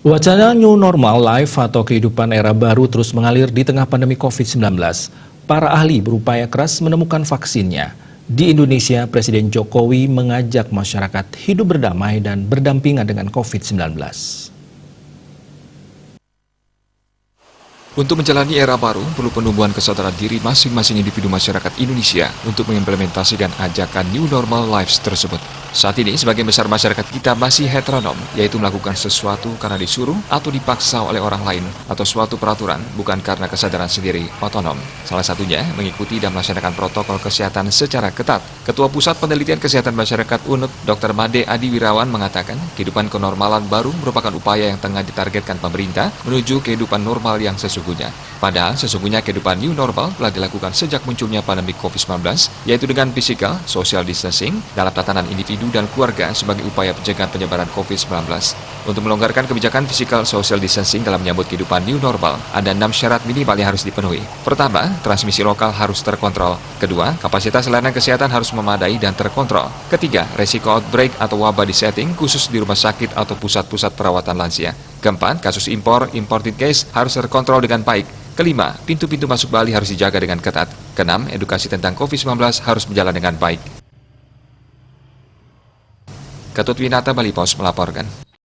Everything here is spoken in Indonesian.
Wacana new normal life atau kehidupan era baru terus mengalir di tengah pandemi COVID-19. Para ahli berupaya keras menemukan vaksinnya. Di Indonesia, Presiden Jokowi mengajak masyarakat hidup berdamai dan berdampingan dengan COVID-19. Untuk menjalani era baru, perlu penumbuhan kesadaran diri masing-masing individu masyarakat Indonesia untuk mengimplementasikan ajakan New Normal Lives tersebut. Saat ini, sebagian besar masyarakat kita masih heteronom, yaitu melakukan sesuatu karena disuruh atau dipaksa oleh orang lain, atau suatu peraturan bukan karena kesadaran sendiri otonom. Salah satunya, mengikuti dan melaksanakan protokol kesehatan secara ketat. Ketua Pusat Penelitian Kesehatan Masyarakat UNED, Dr. Made Adi Wirawan mengatakan, kehidupan kenormalan baru merupakan upaya yang tengah ditargetkan pemerintah menuju kehidupan normal yang sesungguhnya. Padahal sesungguhnya kehidupan new normal telah dilakukan sejak munculnya pandemi COVID-19, yaitu dengan physical, social distancing, dalam tatanan individu dan keluarga sebagai upaya pencegahan penyebaran COVID-19. Untuk melonggarkan kebijakan physical social distancing dalam menyambut kehidupan new normal, ada 6 syarat minimal yang harus dipenuhi. Pertama, transmisi lokal harus terkontrol. Kedua, kapasitas layanan kesehatan harus memadai dan terkontrol. Ketiga, resiko outbreak atau wabah disetting khusus di rumah sakit atau pusat-pusat perawatan lansia. Keempat, kasus imported case harus terkontrol dengan baik. Kelima, pintu-pintu masuk Bali harus dijaga dengan ketat. Keenam, edukasi tentang COVID-19 harus berjalan dengan baik. Ketut Winata, Bali Pos melaporkan.